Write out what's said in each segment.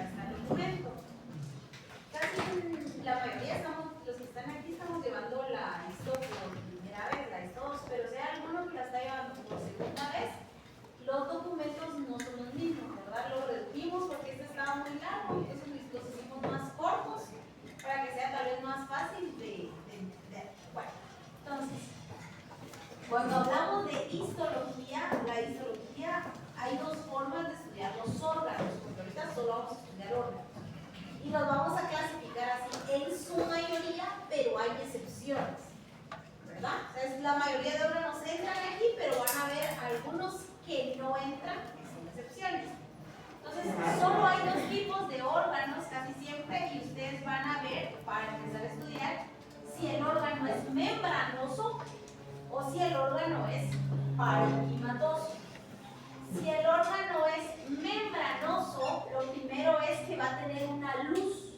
hasta el momento. Casi la mayoría los que están aquí estamos llevando la ISO por primera vez, la ISO 2, pero si hay alguno que la está llevando por segunda vez, los documentos no son los mismos, ¿verdad? Los redujimos porque este estaba muy largo, entonces los hicimos más cortos para que sea tal vez más fácil de entender. Bueno, entonces, cuando hablamos de histología, la histología, hay dos formas de estudiar los órganos, porque ahorita solo vamos a estudiar órganos. Y los vamos a clasificar así en su mayoría, pero hay excepciones, ¿verdad? Entonces, la mayoría de órganos entran aquí, pero van a haber algunos que no entran, que son excepciones. Entonces, solo hay dos tipos de órganos casi siempre, y ustedes van a ver, para empezar a estudiar, si el órgano es membranoso o si el órgano es parenquimatoso. Si el órgano es membranoso, lo primero es que va a tener una luz,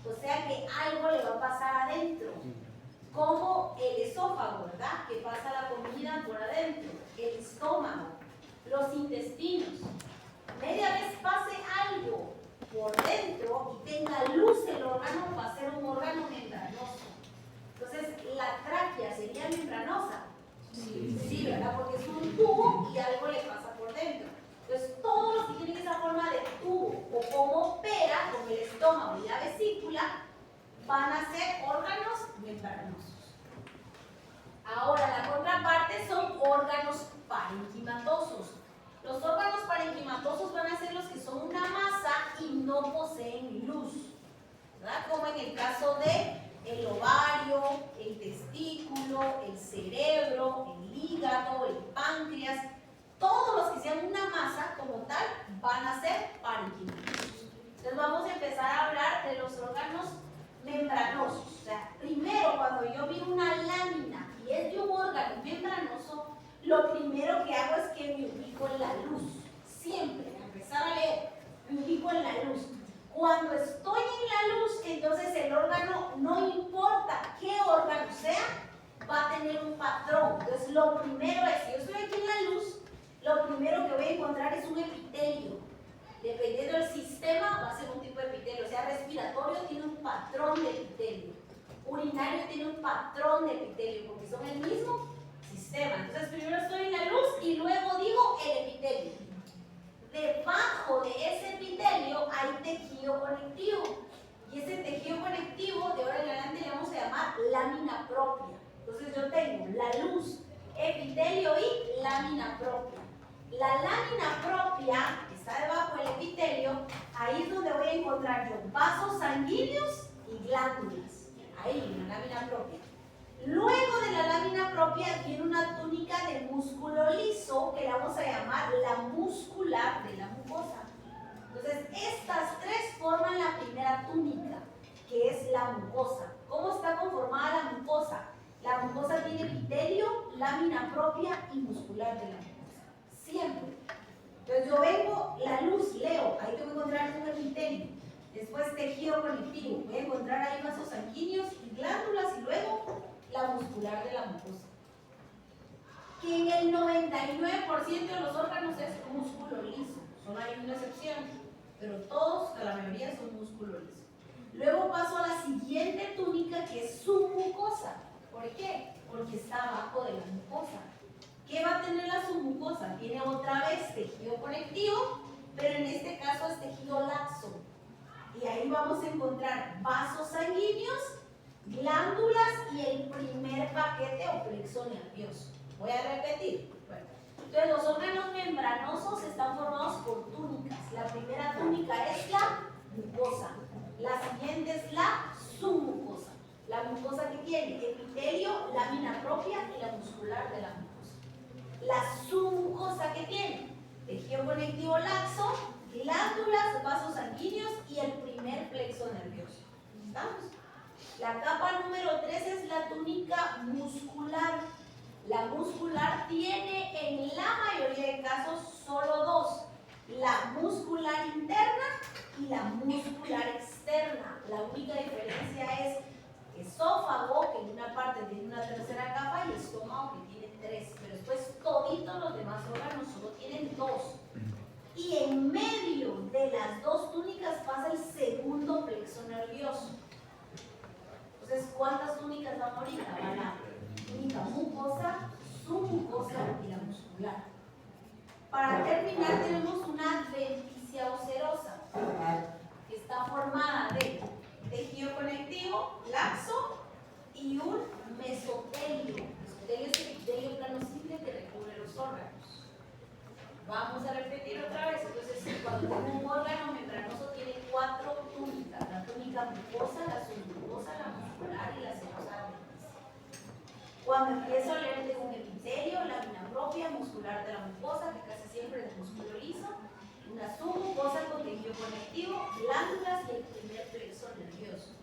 o sea que algo le va a pasar adentro, como el esófago, ¿verdad? Que pasa la comida por adentro, el estómago, los intestinos. Media vez pase algo por dentro y tenga luz el órgano, va a ser un órgano membranoso. Entonces, la tráquea sería membranosa. Sí, ¿verdad? Porque es un tubo y algo le pasa por dentro. Entonces, todos los que tienen esa forma de tubo o como opera, como el estómago y la vesícula, van a ser órganos membranosos. Ahora, la contraparte son órganos parenquimatosos. Los órganos parenquimatosos van a ser los que son una masa y no poseen luz, ¿verdad? Como en el caso de el ovario, el testículo, el cerebro, el hígado, el páncreas. Todos los que sean una masa como tal van a ser parenquimatosos. Entonces vamos a empezar a hablar de los órganos membranosos. O sea, primero cuando yo miro una lámina y es de un órgano membranoso, lo primero que hago es que me ubico en la luz. Siempre, al empezar a leer, me ubico en la luz. Cuando estoy en la luz, entonces el órgano, no importa qué órgano sea, va a tener un patrón. Entonces lo primero es, si yo estoy aquí en la luz, lo primero que voy a encontrar es un epitelio. Dependiendo del sistema, va a ser un tipo de epitelio. O sea, respiratorio tiene un patrón de epitelio. Urinario tiene un patrón de epitelio, porque son el mismo sistema. Entonces primero estoy en la luz y luego digo el epitelio. Debajo de ese epitelio hay tejido conectivo. Y ese tejido conectivo, de ahora en adelante le vamos a llamar lámina propia. Entonces yo tengo la luz, epitelio y lámina propia. La lámina propia está debajo del epitelio, ahí es donde voy a encontrar yo vasos sanguíneos y glándulas. Ahí, en la lámina propia. Luego de la lámina propia viene una túnica de músculo liso que la vamos a llamar la muscular de la mucosa. Entonces, estas tres forman la primera túnica, que es la mucosa. ¿Cómo está conformada la mucosa? La mucosa tiene epitelio, lámina propia y muscular de la mucosa. Siempre. Entonces, yo vengo, la luz, leo, ahí tengo que encontrar un epitelio. Después tejido conectivo, voy a encontrar ahí vasos sanguíneos y glándulas y luego la muscular de la mucosa. Que en el 99% de los órganos es músculo liso, solo hay una excepción, pero todos, la mayoría son músculo liso. Luego paso a la siguiente túnica que es submucosa. ¿Por qué? Porque está abajo de la mucosa. ¿Qué va a tener la submucosa? Tiene otra vez tejido conectivo, pero en este caso es tejido laxo. Y ahí vamos a encontrar vasos sanguíneos, glándulas y el primer paquete o plexo nervioso. Voy a repetir. Bueno, entonces los órganos membranosos están formados por túnicas. La primera túnica es la mucosa. La siguiente es la submucosa. La mucosa que tiene epitelio, lámina propia y la muscular de la mucosa. La submucosa que tiene tejido conectivo laxo, glándulas, vasos sanguíneos y el primer plexo nervioso. ¿Estamos? La capa número 3 es la túnica muscular. La muscular tiene en la mayoría de casos solo dos: la muscular interna y la muscular externa. La única diferencia es esófago, que en una parte tiene una tercera capa, y estómago, que tiene 3, pero después toditos los demás órganos solo tienen 2. Y en medio de las dos túnicas pasa el plexo nervioso. Entonces, ¿cuántas túnicas van ahorita? Va la túnica mucosa, submucosa y la muscular. Para terminar, tenemos una adventicia ocerosa, que está formada de tejido conectivo, laxo y un mesotelio. Mesotelio es el epitelio plano simple que recubre los órganos. Vamos a repetir otra vez. Entonces, cuando tengo un órgano membranoso, tiene 4 túnicas: la túnica mucosa, la submucosa, la muscular y la serosa adventicia. Cuando empiezo a leer, tengo un epitelio, lámina propia, muscular de la mucosa, que casi siempre es músculo liso, una submucosa con tejido conectivo, glándulas y el primer plexo nervioso.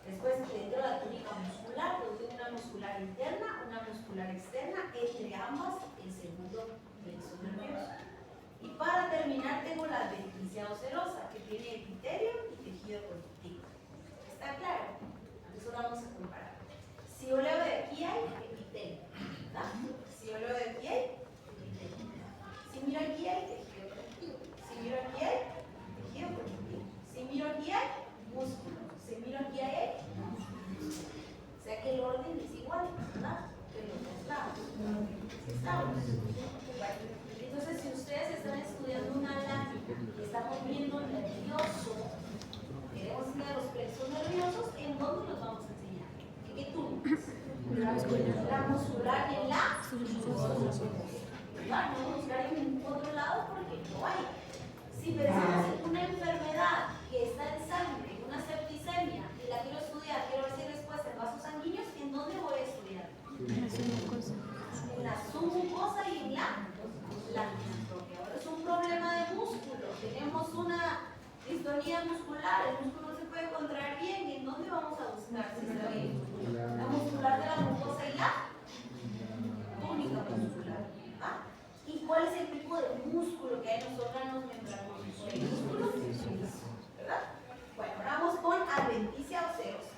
Después, dentro de la túnica muscular, tengo una muscular interna, una muscular externa, entre ambas el segundo plexo nervioso. Y para terminar, tengo la adventicia ocerosa, que tiene epitelio y tejido conectivo. ¿Está claro? Entonces vamos a comparar. Si yo leo de aquí hay epitelio, ¿verdad? Si yo leo de aquí hay epitelio. Si miro aquí hay tejido conectivo. Si miro aquí hay tejido conectivo. Si miro aquí hay músculo. Si miro aquí hay músculo. O sea que el orden es igual, ¿verdad? De los dos lados. ¿Estamos? Entonces, si ustedes están estudiando una lámina y están viendo nervioso, queremos enseñar los plexos nerviosos, ¿en dónde los vamos a enseñar? ¿En qué túnicas? La muscular y en la submucosa. No vamos a buscar en otro lado porque no hay. Si pensamos en una enfermedad que está en sangre, una septicemia, y la quiero estudiar, quiero ver si hay respuesta en vasos sanguíneos, ¿en dónde voy a estudiar? En la submucosa y en la lámina propia. Ahora es un problema de músculo. Tenemos una distonía muscular, el músculo no se puede contraer bien. ¿Y en dónde vamos a buscar si está bien? La muscular de la mucosa y la túnica muscular. ¿Ah? ¿Y cuál es el tipo de músculo que hay en los órganos membranosos? El músculo, ¿verdad? Bueno, ahora vamos con adventicia ocerosa.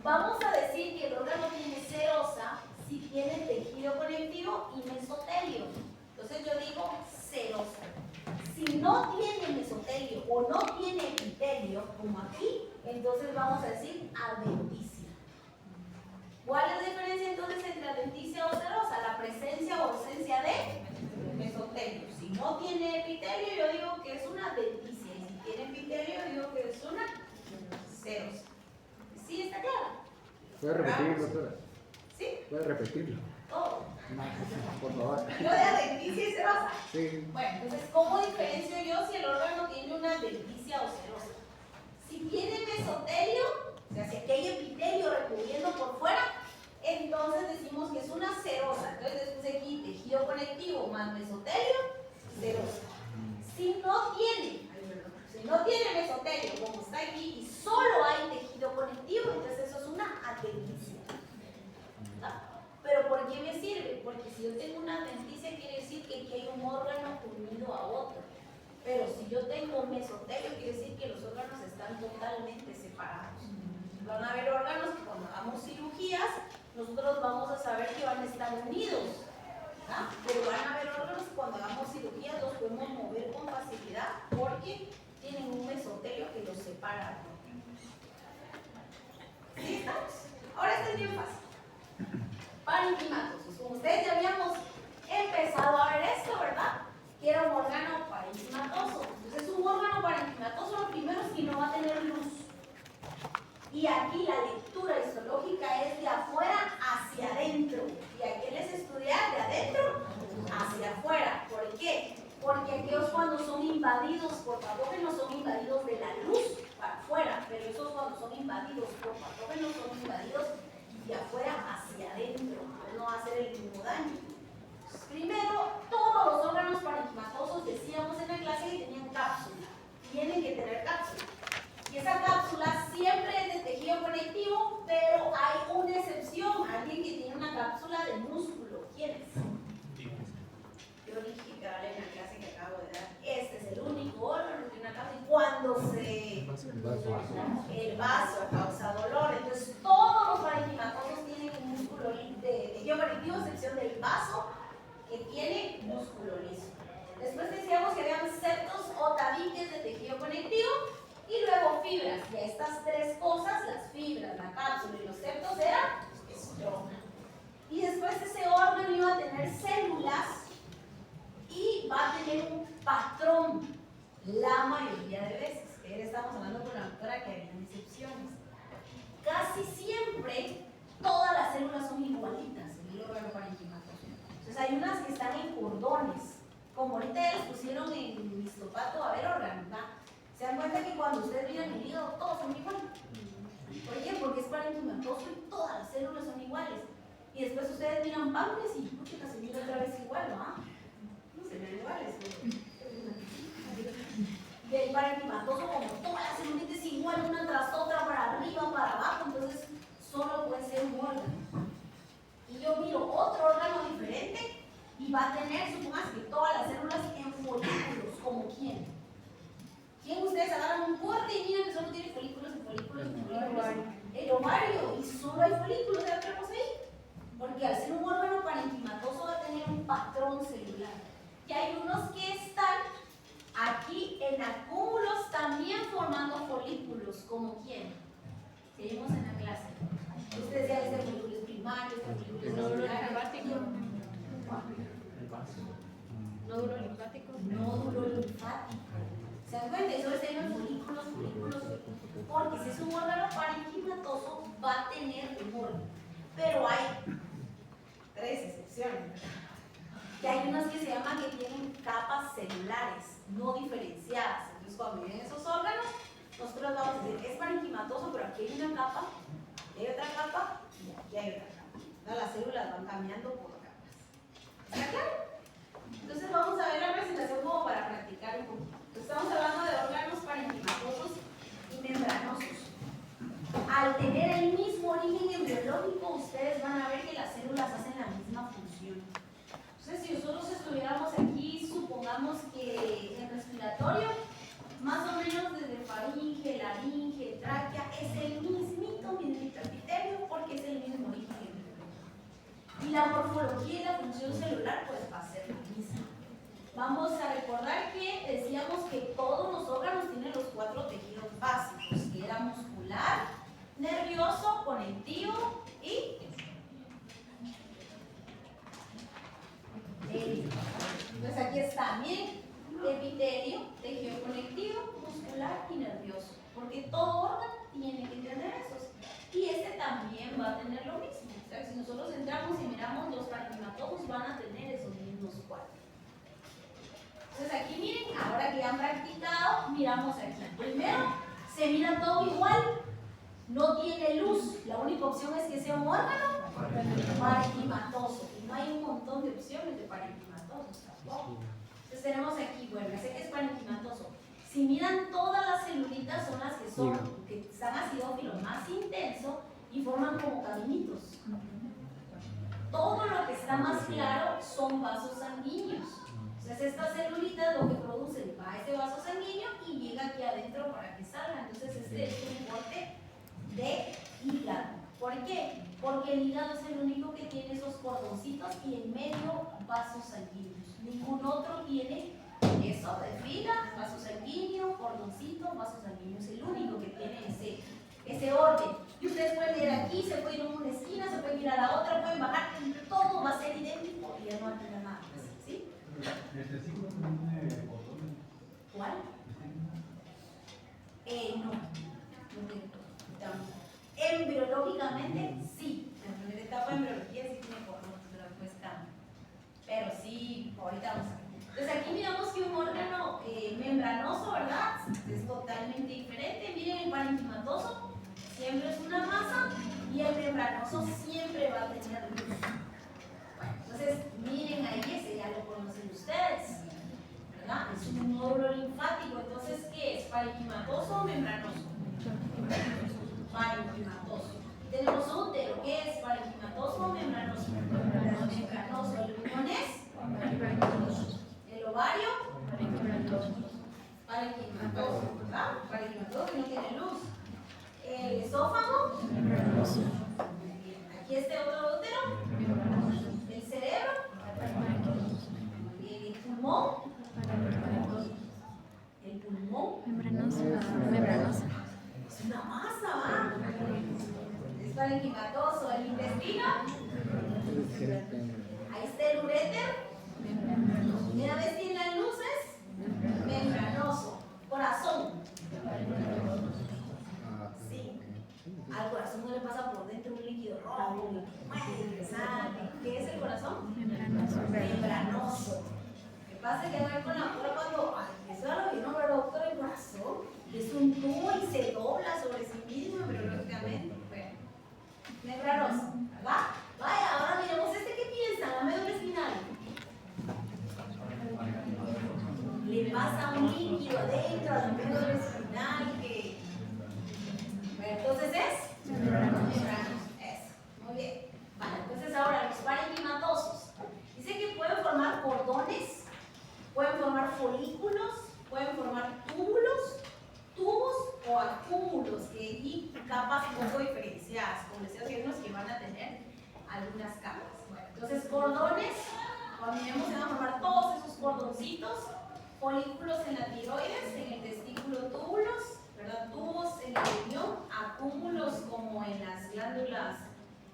Vamos a decir que el órgano tiene serosa si tiene tejido conectivo y mesotelio. Entonces yo digo serosa. Si no tiene mesotelio o no tiene epitelio, como aquí, entonces vamos a decir adventicia. ¿Cuál es la diferencia entonces entre adventicia o serosa? La presencia o ausencia de mesotelio. Si no tiene epitelio, yo digo que es una adventicia. Y si tiene epitelio, yo digo que es una serosa. ¿Sí está claro? ¿Puede repetirlo, doctora? ¿Sí? ¿Puede repetirlo? Todo. Por favor. Lo de adventicia y serosa. Sí. Bueno, entonces, ¿cómo diferencio yo si el órgano tiene una adventicia o serosa? Si tiene mesotelio, o sea, si aquí hay epitelio recubriendo por fuera, entonces decimos que es una serosa. Entonces, después aquí tejido conectivo más mesotelio, serosa. Si no tiene mesotelio, como está aquí, y solo hay tejido conectivo, entonces eso es una adventicia. ¿Verdad? ¿Pero por qué me sirve? Porque si yo tengo una adventicia, quiere decir que aquí hay un órgano unido a otro. Pero si yo tengo mesotelio, quiere decir que los órganos están totalmente separados. Van a haber órganos que cuando hagamos cirugías, nosotros vamos a saber que van a estar unidos. ¿Ah? Pero van a haber órganos que cuando hagamos cirugías los podemos mover con facilidad porque tienen un mesotelio que los separa. ¿Sí estamos? Ahora está bien fácil. Parenquimatosos. Como ustedes ya habíamos empezado a ver esto, ¿verdad? Que era un órgano parenquimatoso. Entonces, un órgano parenquimatoso lo primero es que no va a tener luz. Y aquí la lectura histológica es de afuera hacia adentro. Y aquí les estudiar de adentro hacia afuera. ¿Por qué? Porque aquellos cuando son invadidos por patógenos son invadidos de la luz para afuera, pero esos cuando son invadidos por patógenos son invadidos de afuera hacia adentro. No va a hacer el mismo daño. Primero, todos los órganos parenquimatosos decíamos en la clase que tenían cápsula. Tienen que tener cápsula. Y esa cápsula siempre es de tejido conectivo, pero hay una excepción. Alguien que tiene una cápsula de músculo. ¿Quién es? Yo dije que en la clase que acabo de dar. Este es el único órgano que tiene una cápsula. Y cuando el vaso causa dolor. Entonces, todos los parenquimatosos tienen un músculo de tejido conectivo, a excepción del vaso, que tiene músculo liso. Después decíamos que habían septos o tabiques de tejido conectivo y luego fibras. Y a estas tres cosas, las fibras, la cápsula y los septos, eran estroma. Y después ese órgano iba a tener células y va a tener un patrón la mayoría de veces. Que estamos hablando con la doctora que había excepciones. Casi siempre todas las células son igualitas en el órgano parenquimatoso. Entonces hay unas que están en cordones, como ahorita ya les pusieron en histopato a ver órganos, ¿verdad? Se dan cuenta que cuando ustedes miran el hígado todos son iguales. ¿Por qué? Porque es parenquimatoso y todas las células son iguales. Y después ustedes miran páncreas y pucha, se mira otra vez igual, ¿no? Se ven iguales. Y el parenquimatoso, como todas las celulitas es igual, una tras otra, para arriba, para abajo, entonces solo puede ser un órgano. Y yo miro otro órgano diferente y va a tener, supongamos que todas las células en folículos, ¿como quién? ¿Quién ustedes agarran un corte y miran que solo tiene folículos en folículos en folículos? El ovario, y solo hay folículos de otra cosa ahí. Porque al ser un órgano parenquimatoso va a tener un patrón celular. Y hay unos que están aquí en acúmulos también formando folículos, ¿como quién? Que vimos en la clase. Ustedes ya dicen folículos primarios, folículos secundarios. Nódulo linfático. Nódulo linfático. ¿Se dan cuenta? Eso es en los folículos. Porque si es un órgano parenquimatoso, va a tener un órgano. Pero hay tres excepciones. Y hay unas que se llaman que tienen capas celulares no diferenciadas. Entonces, cuando vienen esos órganos, nosotros vamos a decir, es parenquimatoso, pero aquí hay una capa, aquí hay otra capa y aquí hay otra capa. ¿No? Las células van cambiando por capas. ¿Está claro? Entonces, vamos a ver la presentación como para practicar un poquito. Estamos hablando de órganos parenquimatosos y membranosos. Al tener el mismo origen embriológico, ustedes van a ver que las células hacen la misma función. Entonces, si nosotros estuviéramos aquí, supongamos que el respiratorio, más o menos desde faringe, laringe, tráquea, es el mismito epitelio porque es el mismo origen embriológico. Y la morfología y la función celular, pues va a ser la misma. Vamos a recordar que decíamos que todos los órganos tienen los 4 tejidos básicos, que era muscular, nervioso, conectivo y entonces aquí está, miren, epitelio, tejido conectivo, muscular y nervioso, porque todo órgano tiene que tener esos. Y este también va a tener lo mismo. O sea, si nosotros entramos y miramos, los parenquimatosos van a tener esos mismos 4. Entonces aquí miren, ahora que ya han practicado, miramos aquí. Primero, se mira todo igual, no tiene luz. La única opción es que sea un órgano parenquimatoso. Y no hay un montón de opciones de parenquimatosos tampoco. Entonces tenemos aquí, bueno, sé que es parenquimatoso. Si miran todas las celulitas son las que están acidófilo más intenso y forman como caminitos. Todo lo que está más claro son vasos sanguíneos. Entonces estas celulitas lo que producen va a ese vaso sanguíneo y llega aquí adentro para que salga. Entonces este es un corte de hígado. ¿Por qué? Porque el hígado es el único que tiene esos cordoncitos y en medio vasos sanguíneos. Ningún otro tiene eso de fila, vaso sanguíneo, cordoncito, vasos sanguíneos. Es el único que tiene ese orden. Y ustedes pueden ir aquí, se pueden ir a una esquina, se pueden ir a la otra, pueden bajar, todo va a ser idéntico y ya no va a tener nada más. ¿Sí? ¿Este ciclo también tiene botones? ¿Cuál? No. No tiene. Embriológicamente sí. En la primera etapa de embriología sí tiene cordones, pero después cambia. Pero sí, ahorita vamos a ver. Entonces aquí miramos que un órgano membranoso, ¿verdad? Es totalmente diferente. Miren, el parenquimatoso siempre es una masa y el membranoso siempre va a tener luz. Bueno, entonces miren ahí, ese ya lo conocen ustedes, ¿verdad? Es un nódulo linfático. Entonces, ¿qué es? ¿Parenquimatoso o membranoso? Parenquimatoso. Tenemos útero, ¿qué es? ¿Parenquimatoso o membranoso? Membranoso. ¿El pulmón es? ¿El ovario? Parenquimatoso, ¿verdad? Parenquimatoso que no tiene luz. ¿El esófago? Aquí este otro útero. ¿El cerebro? ¿El pulmón? El pulmón. Membranoso. Es una masa, ¿va? Es parenquimatoso. El intestino, ahí está el uréter. Y una vez tiene las luces, membranoso. Corazón. Sí. Al corazón no le pasa por dentro un líquido rojo, que sale. ¿Qué es el corazón? Membranoso. ¿Qué pasa? Que va a ver con la pura cuando, ay, eso ya lo vino, pero doctor, el corazón es un tubo y se dobla sobre sí mismo embriológicamente. Bueno, membranoso, ¿verdad? Vaya, ahora miremos este, ¿qué piensa? La médula espinal. Le pasa un líquido adentro a la médula espinal que... Bueno, entonces es membranoso. Eso, muy bien. Vale, entonces ahora los parenquimatosos. Dice que pueden formar cordones, pueden formar folículos, pueden formar túbulos, tubos o acúmulos, que hay capas poco diferenciadas. Como les decía, hay unos que van a tener algunas capas. Bueno, entonces cordones, cuando miremos se van a formar todos esos cordoncitos, folículos en la tiroides, en el testículo túbulos, ¿verdad? Tubos en el riñón, acúmulos como en las glándulas,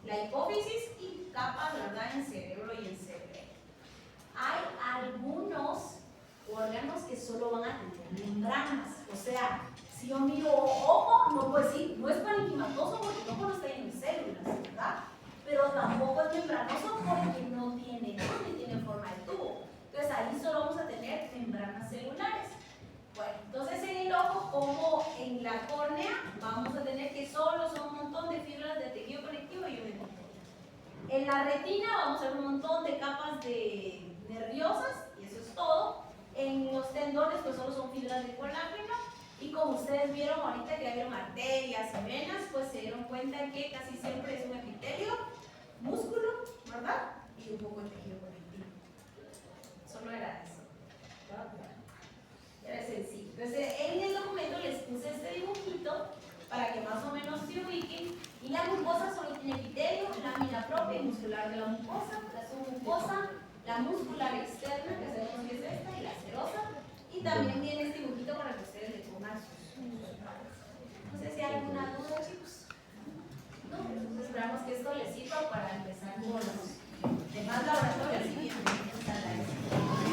la hipófisis y capas, ¿verdad? En cerebro y en cerebro. Hay algunos órganos que solo van a tener membranas, o sea, si yo miro ojo, no puedo decir, no es parenquimatoso porque el ojo no está en células, ¿verdad? Pero tampoco es membranoso porque no tiene luz ni tiene forma de tubo. Entonces ahí solo vamos a tener membranas celulares. Bueno, entonces en el ojo, como en la córnea, vamos a tener que solo son un montón de fibras de tejido conectivo y un endotelio. En la retina vamos a ver un montón de capas de nerviosas, y eso es todo. En los tendones, pues solo son fibras de colágeno. Y como ustedes vieron ahorita que vieron arterias y venas, pues se dieron cuenta que casi siempre es un epitelio, músculo, ¿verdad? Y un poco de tejido conectivo. Solo era eso. Era sencillo. Entonces, en el documento les puse este dibujito para que más o menos se ubiquen. Y la mucosa solo tiene epitelio, lámina propia y muscular de la mucosa, la submucosa, la muscular externa, que sabemos que es esta, y la serosa. Y también viene este dibujito para que